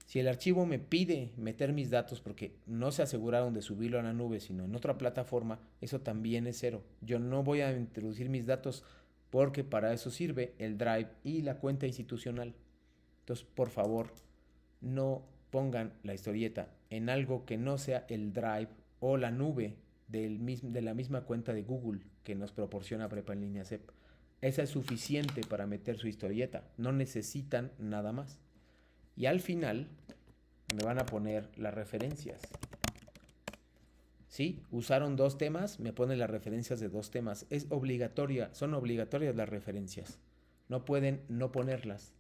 S1: Si el archivo me pide meter mis datos porque no se aseguraron de subirlo a la nube, sino en otra plataforma, eso también es 0. Yo no voy a introducir mis datos porque para eso sirve el Drive y la cuenta institucional. Entonces, por favor, no pongan la historieta en algo que no sea el Drive o la nube de la misma cuenta de Google que nos proporciona Prepa en línea CEP. Esa es suficiente para meter su historieta. No necesitan nada más. Y al final me van a poner las referencias. ¿Sí? Usaron 2 temas, me ponen las referencias de 2 temas. Es obligatoria, son obligatorias las referencias. No pueden no ponerlas.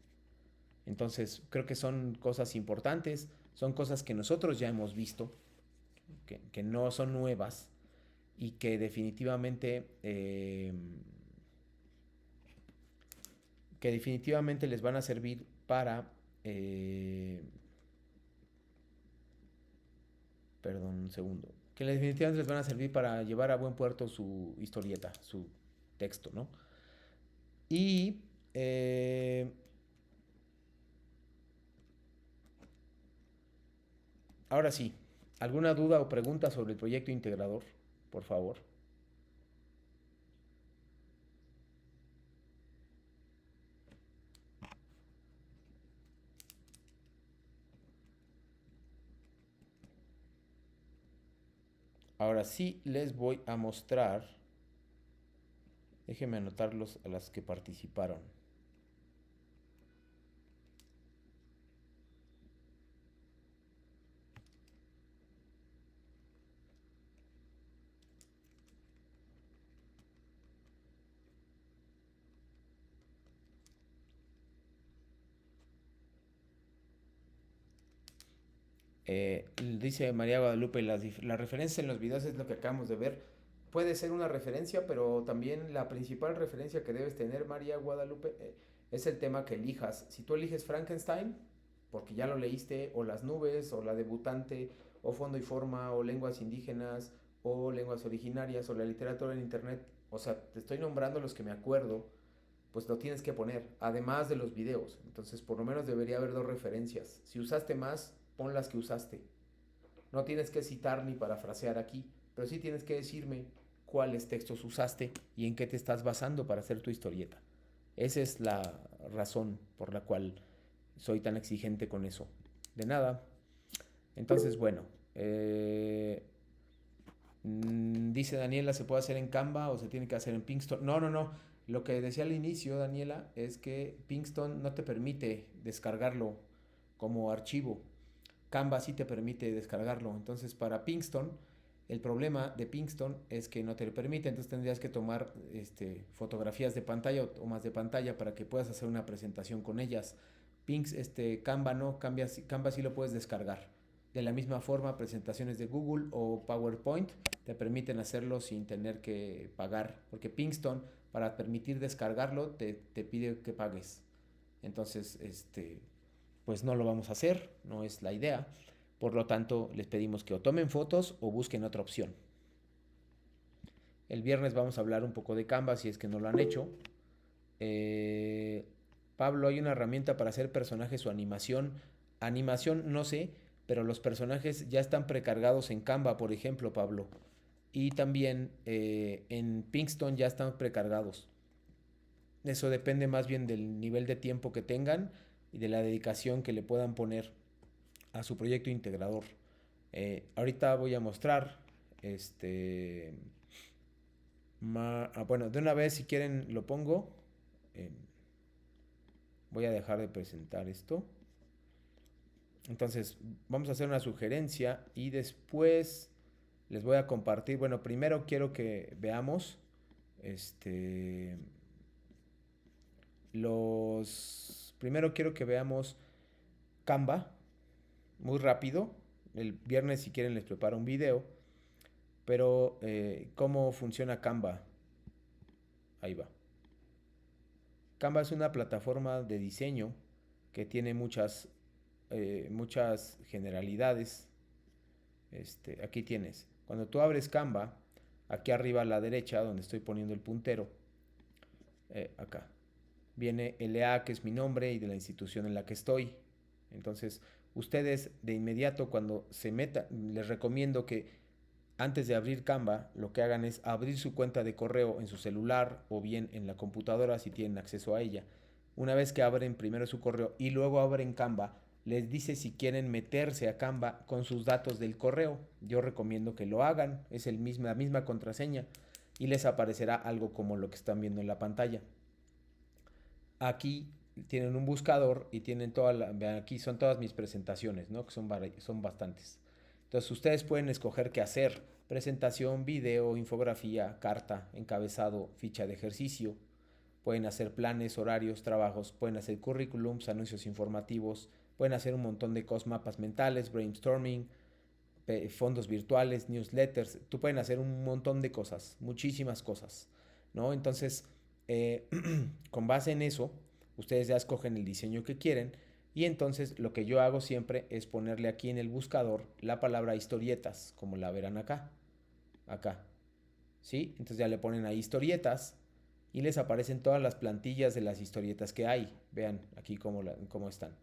S1: Entonces, creo que son cosas importantes, son cosas que nosotros ya hemos visto, que no son nuevas y que definitivamente les van a servir para perdón, un segundo. Que definitivamente les van a servir para llevar a buen puerto su historieta, su texto, ¿no? Y ahora sí, ¿alguna duda o pregunta sobre el proyecto integrador? Por favor. Ahora sí les voy a mostrar. Déjenme anotarlos a las que participaron. Dice María Guadalupe, la referencia en los videos es lo que acabamos de ver. Puede ser una referencia, pero también la principal referencia que debes tener, María Guadalupe, es el tema que elijas. Si tú eliges Frankenstein, porque ya lo leíste, o Las Nubes, o La Debutante, o Fondo y Forma, o Lenguas Indígenas, o Lenguas Originarias, o la literatura en internet, o sea, te estoy nombrando los que me acuerdo, pues lo tienes que poner, además de los videos. Entonces, por lo menos debería haber 2 referencias. Si usaste más, pon las que usaste. No tienes que citar ni parafrasear aquí, pero sí tienes que decirme cuáles textos usaste y en qué te estás basando para hacer tu historieta. Esa es la razón por la cual soy tan exigente con eso. De nada. Entonces, bueno. Dice Daniela, ¿se puede hacer en Canva o se tiene que hacer en Pinkston? No. Lo que decía al inicio, Daniela, es que Pinkston no te permite descargarlo como archivo. Canva sí te permite descargarlo. Entonces, para Pinkston, el problema de Pinkston es que no te lo permite. Entonces, tendrías que tomar fotografías de pantalla o tomas de pantalla para que puedas hacer una presentación con ellas. Canva no, Canva sí lo puedes descargar. De la misma forma, presentaciones de Google o PowerPoint te permiten hacerlo sin tener que pagar, porque Pinkston, para permitir descargarlo, te pide que pagues. Entonces, pues no lo vamos a hacer, no es la idea. Por lo tanto, les pedimos que o tomen fotos o busquen otra opción. El viernes vamos a hablar un poco de Canva, si es que no lo han hecho. Pablo, ¿hay una herramienta para hacer personajes o animación? Animación no sé, pero los personajes ya están precargados en Canva, por ejemplo, Pablo. Y también en Pinkston ya están precargados. Eso depende más bien del nivel de tiempo que tengan y de la dedicación que le puedan poner a su proyecto integrador. Ahorita voy a mostrar bueno, de una vez, si quieren, lo pongo. Voy a dejar de presentar esto. Entonces, vamos a hacer una sugerencia y después les voy a compartir. Bueno, primero quiero que veamos Primero quiero que veamos Canva muy rápido. El viernes, si quieren, les preparo un video. Pero, ¿cómo funciona Canva? Ahí va. Canva es una plataforma de diseño que tiene muchas generalidades. Aquí tienes. Cuando tú abres Canva, aquí arriba a la derecha, donde estoy poniendo el puntero, acá, viene LA, que es mi nombre y de la institución en la que estoy. Entonces, ustedes de inmediato cuando se metan, les recomiendo que antes de abrir Canva, lo que hagan es abrir su cuenta de correo en su celular o bien en la computadora si tienen acceso a ella. Una vez que abren primero su correo y luego abren Canva, les dice si quieren meterse a Canva con sus datos del correo. Yo recomiendo que lo hagan, es la misma contraseña y les aparecerá algo como lo que están viendo en la pantalla. Aquí tienen un buscador y tienen vean, aquí son todas mis presentaciones, ¿no? Que son bastantes. Entonces ustedes pueden escoger qué hacer: presentación, video, infografía, carta, encabezado, ficha de ejercicio. Pueden hacer planes, horarios, trabajos, pueden hacer currículums, anuncios informativos, pueden hacer un montón de cosas, mapas mentales, brainstorming, fondos virtuales, newsletters. Tú pueden hacer un montón de cosas, muchísimas cosas, ¿no? Entonces, con base en eso, ustedes ya escogen el diseño que quieren. Y entonces lo que yo hago siempre es ponerle aquí en el buscador la palabra historietas, como la verán acá. ¿Sí? Entonces ya le ponen ahí historietas y les aparecen todas las plantillas de las historietas que hay. Vean aquí cómo están.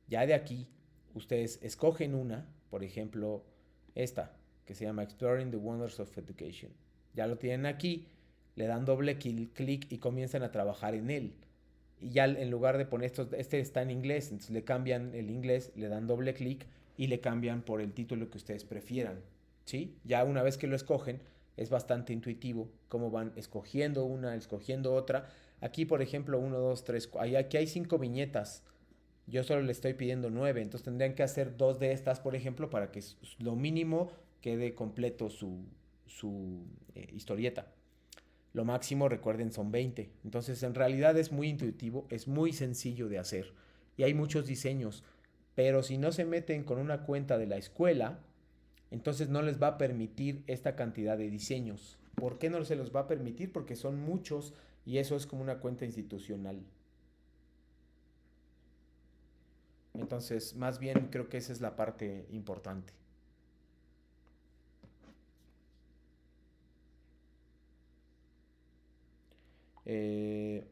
S1: Ya de aquí, ustedes escogen una, por ejemplo, esta, que se llama Exploring the Wonders of Education. Ya lo tienen aquí, le dan doble clic y comienzan a trabajar en él. Y ya en lugar de poner este está en inglés, entonces le cambian el inglés, le dan doble clic y le cambian por el título que ustedes prefieran, ¿sí? Ya una vez que lo escogen, es bastante intuitivo cómo van escogiendo una, escogiendo otra. Aquí, por ejemplo, 1, 2, 3, aquí hay 5 viñetas. Yo solo le estoy pidiendo 9, entonces tendrían que hacer 2 de estas, por ejemplo, para que lo mínimo quede completo su historieta. Lo máximo, recuerden, son 20. Entonces, en realidad es muy intuitivo, es muy sencillo de hacer. Y hay muchos diseños. Pero si no se meten con una cuenta de la escuela, entonces no les va a permitir esta cantidad de diseños. ¿Por qué no se los va a permitir? Porque son muchos y eso es como una cuenta institucional. Entonces, más bien creo que esa es la parte importante. Eh,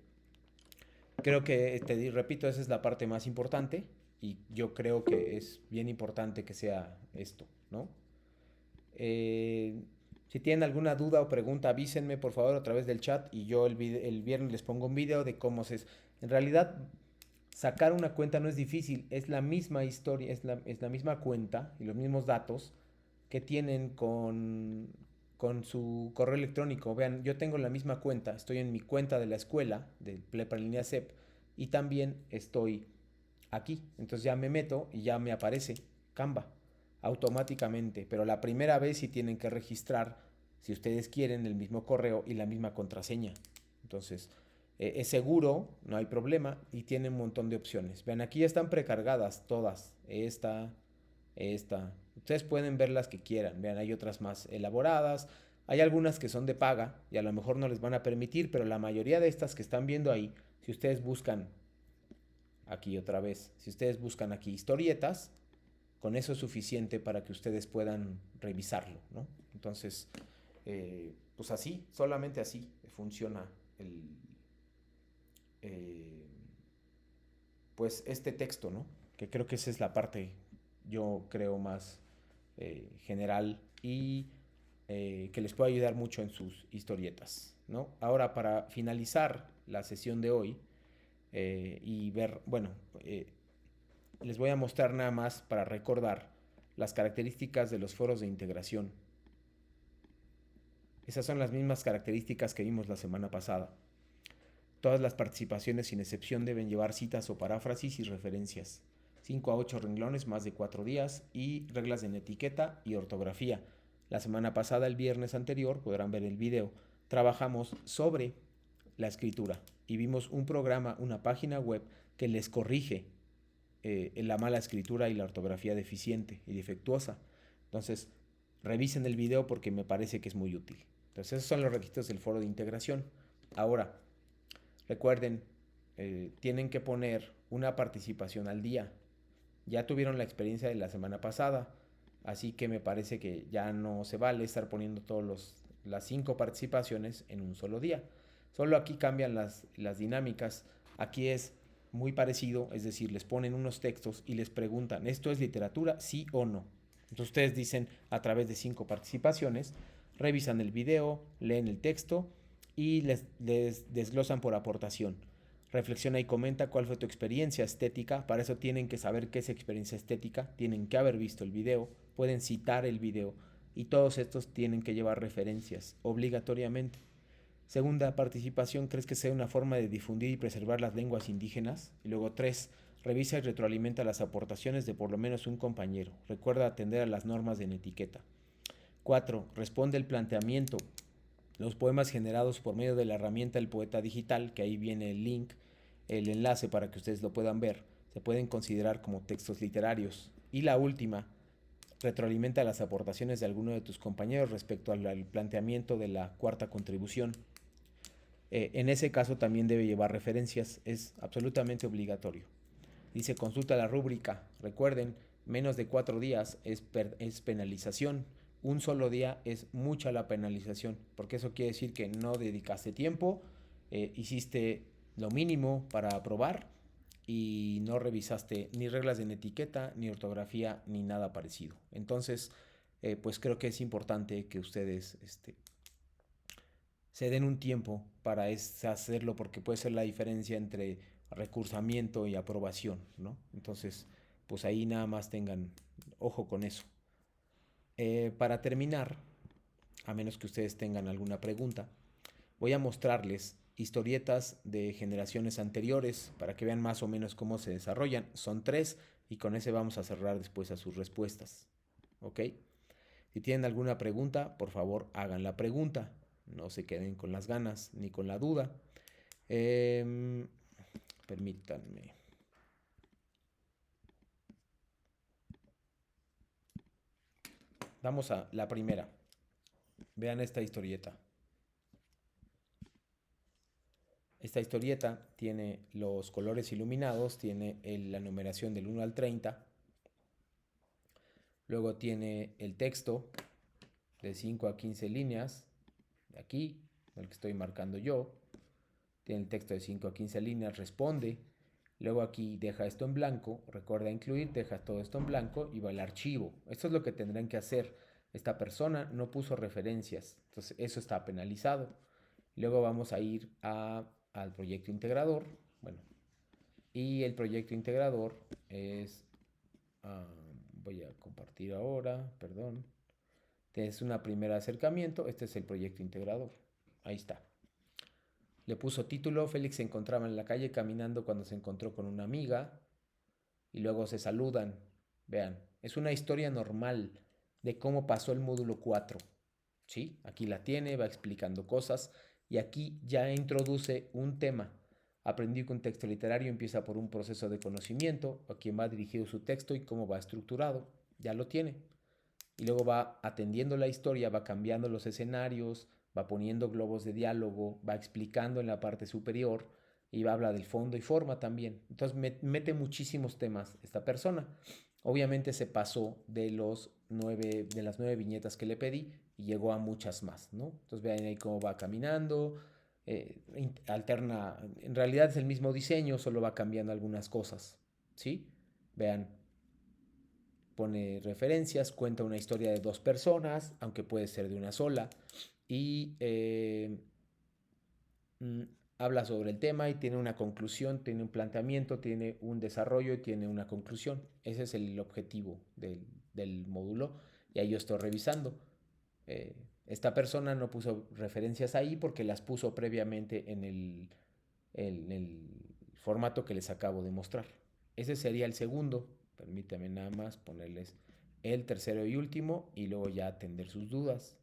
S1: Creo que, repito, esa es la parte más importante y yo creo que es bien importante que sea esto, ¿no? Eh, si tienen alguna duda o pregunta, avísenme por favor a través del chat y yo el viernes les pongo un video de cómo se... En realidad, sacar una cuenta no es difícil, es la misma historia, es la misma cuenta y los mismos datos que tienen con su correo electrónico. Vean, yo tengo la misma cuenta, estoy en mi cuenta de la escuela, de Prepa en línea CEP, y también estoy aquí. Entonces ya me meto y ya me aparece Canva automáticamente, pero la primera vez sí tienen que registrar, si ustedes quieren, el mismo correo y la misma contraseña. Entonces, es seguro, no hay problema y tiene un montón de opciones. Vean, aquí ya están precargadas todas. Esta. Ustedes pueden ver las que quieran. Vean, hay otras más elaboradas. Hay algunas que son de paga y a lo mejor no les van a permitir, pero la mayoría de estas que están viendo ahí, si ustedes buscan aquí otra vez, si ustedes buscan aquí historietas, con eso es suficiente para que ustedes puedan revisarlo, ¿no? Entonces, pues así, solamente así funciona eh, pues este texto, ¿no? Que creo que esa es la parte, yo creo, más general y que les puede ayudar mucho en sus historietas, ¿no? Ahora, para finalizar la sesión de hoy y ver, bueno, les voy a mostrar nada más para recordar las características de los foros de integración. Esas son las mismas características que vimos la semana pasada. Todas las participaciones sin excepción deben llevar citas o paráfrasis y referencias. 5 a 8 renglones, más de 4 días y reglas en etiqueta y ortografía. La semana pasada, el viernes anterior, podrán ver el video, trabajamos sobre la escritura y vimos un programa, una página web que les corrige la mala escritura y la ortografía deficiente y defectuosa. Entonces, revisen el video porque me parece que es muy útil. Entonces, esos son los requisitos del foro de integración. Ahora, recuerden, tienen que poner una participación al día. Ya tuvieron la experiencia de la semana pasada, así que me parece que ya no se vale estar poniendo las 5 participaciones en un solo día. Solo aquí cambian las dinámicas. Aquí es muy parecido, es decir, les ponen unos textos y les preguntan, ¿esto es literatura, sí o no? Entonces ustedes dicen a través de 5 participaciones, revisan el video, leen el texto y les desglosan por aportación. Reflexiona y comenta cuál fue tu experiencia estética. Para eso tienen que saber qué es experiencia estética, tienen que haber visto el video, pueden citar el video y todos estos tienen que llevar referencias obligatoriamente. Segunda participación, ¿crees que sea una forma de difundir y preservar las lenguas indígenas? Y luego 3, revisa y retroalimenta las aportaciones de por lo menos un compañero. Recuerda atender a las normas de etiqueta. 4, responde el planteamiento. Los poemas generados por medio de la herramienta del poeta digital, que ahí viene el link, el enlace para que ustedes lo puedan ver, se pueden considerar como textos literarios. Y la última, retroalimenta las aportaciones de alguno de tus compañeros respecto al planteamiento de la cuarta contribución. En ese caso también debe llevar referencias, es absolutamente obligatorio. Dice, consulta la rúbrica. Recuerden, menos de 4 días es penalización. Un solo día es mucha la penalización, porque eso quiere decir que no dedicaste tiempo, hiciste lo mínimo para aprobar y no revisaste ni reglas de etiqueta, ni ortografía, ni nada parecido. Entonces, pues creo que es importante que ustedes se den un tiempo para hacerlo, porque puede ser la diferencia entre recursamiento y aprobación, ¿no? Entonces, pues ahí nada más tengan ojo con eso. Para terminar, a menos que ustedes tengan alguna pregunta, voy a mostrarles historietas de generaciones anteriores para que vean más o menos cómo se desarrollan. Son 3 y con ese vamos a cerrar después a sus respuestas. ¿Ok? Si tienen alguna pregunta, por favor hagan la pregunta. No se queden con las ganas ni con la duda. Permítanme. Vamos a la primera. Vean esta historieta. Esta historieta tiene los colores iluminados, tiene la numeración del 1 al 30. Luego tiene el texto de 5 a 15 líneas. De aquí, el que estoy marcando yo. Tiene el texto de 5 a 15 líneas, responde. Luego aquí deja esto en blanco, recuerda incluir, deja todo esto en blanco y va al archivo. Esto es lo que tendrán que hacer. Esta persona no puso referencias, entonces eso está penalizado. Luego vamos a ir al proyecto integrador. Bueno, y el proyecto integrador es... voy a compartir ahora, perdón. Es un primer acercamiento, este es el proyecto integrador. Ahí está. Le puso título, Félix se encontraba en la calle caminando cuando se encontró con una amiga y luego se saludan. Vean, es una historia normal de cómo pasó el módulo 4. ¿Sí? Aquí la tiene, va explicando cosas y aquí ya introduce un tema. Aprendí que un texto literario empieza por un proceso de conocimiento, a quién va dirigido su texto y cómo va estructurado. Ya lo tiene. Y luego va atendiendo la historia, va cambiando los escenarios, va poniendo globos de diálogo, va explicando en la parte superior y va a hablar del fondo y forma también. Entonces mete muchísimos temas esta persona. Obviamente se pasó de las 9 viñetas que le pedí y llegó a muchas más, ¿no? Entonces vean ahí cómo va caminando, alterna, en realidad es el mismo diseño, solo va cambiando algunas cosas, ¿sí? Vean, pone referencias, cuenta una historia de 2 personas, aunque puede ser de una sola, y habla sobre el tema y tiene una conclusión, tiene un planteamiento, tiene un desarrollo y tiene una conclusión. Ese es el objetivo del módulo y ahí yo estoy revisando. Esta persona no puso referencias ahí porque las puso previamente en el formato que les acabo de mostrar. Ese sería el segundo. Permítanme nada más ponerles el tercero y último y luego ya atender sus dudas.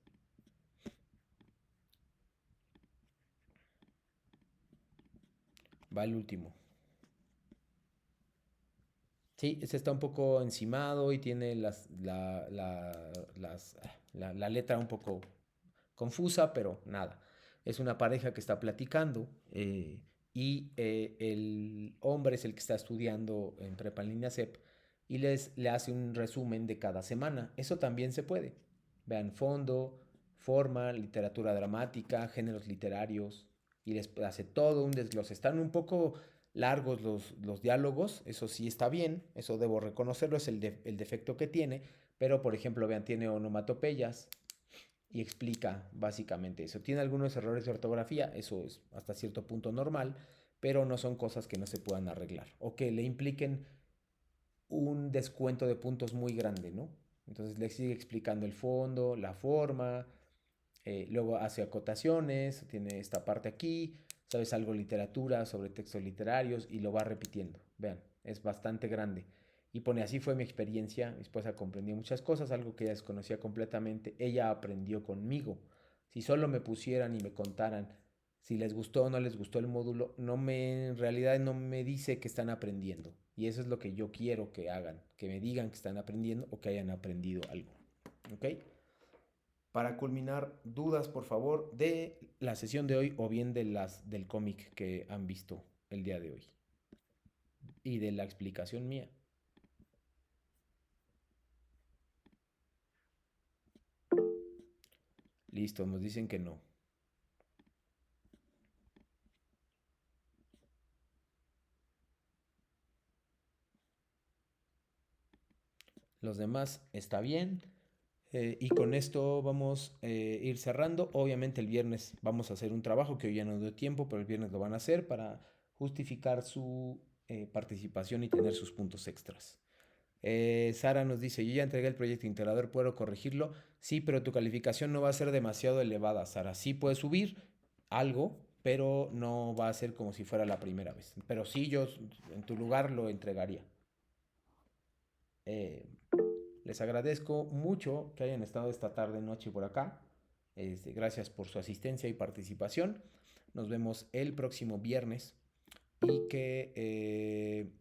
S1: Va el último. Sí, ese está un poco encimado y tiene la letra un poco confusa, pero nada. Es una pareja que está platicando y el hombre es el que está estudiando en prepa en línea CEP y le hace un resumen de cada semana. Eso también se puede. Vean fondo, forma, literatura dramática, géneros literarios y les hace todo un desglose. Están un poco largos los diálogos, eso sí está bien, eso debo reconocerlo, es el defecto que tiene, pero por ejemplo, vean, tiene onomatopeyas y explica básicamente eso. Tiene algunos errores de ortografía, eso es hasta cierto punto normal, pero no son cosas que no se puedan arreglar o que le impliquen un descuento de puntos muy grande, ¿no? Entonces le sigue explicando el fondo, la forma, luego hace acotaciones, tiene esta parte aquí, sabes algo de literatura, sobre textos literarios y lo va repitiendo. Vean, es bastante grande. Y pone, así fue mi experiencia, mi esposa comprendió muchas cosas, algo que ella desconocía completamente, ella aprendió conmigo. Si solo me pusieran y me contaran si les gustó o no les gustó el módulo, en realidad no me dice que están aprendiendo. Y eso es lo que yo quiero que hagan, que me digan que están aprendiendo o que hayan aprendido algo. ¿Ok? Para culminar, dudas por favor de la sesión de hoy o bien del cómic que han visto el día de hoy y de la explicación mía. Listo, nos dicen que no. Los demás está bien. Y con esto vamos a ir cerrando. Obviamente el viernes vamos a hacer un trabajo que hoy ya no dio tiempo, pero el viernes lo van a hacer para justificar su participación y tener sus puntos extras. Sara nos dice, yo ya entregué el proyecto integrador, ¿puedo corregirlo? Sí, pero tu calificación no va a ser demasiado elevada, Sara. Sí puedes subir algo, pero no va a ser como si fuera la primera vez. Pero sí, yo en tu lugar lo entregaría. Eh, Les agradezco mucho que hayan estado esta tarde, noche por acá. Gracias por su asistencia y participación. Nos vemos el próximo viernes. Y que...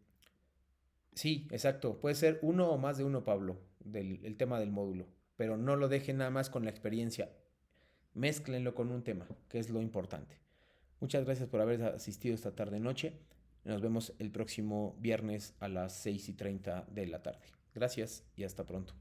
S1: sí, exacto. Puede ser uno o más de uno, Pablo, el tema del módulo. pero no lo dejen nada más con la experiencia. Mézclenlo con un tema, que es lo importante. Muchas gracias por haber asistido esta tarde-noche. Nos vemos el próximo viernes a las 6:30 de la tarde. Gracias y hasta pronto.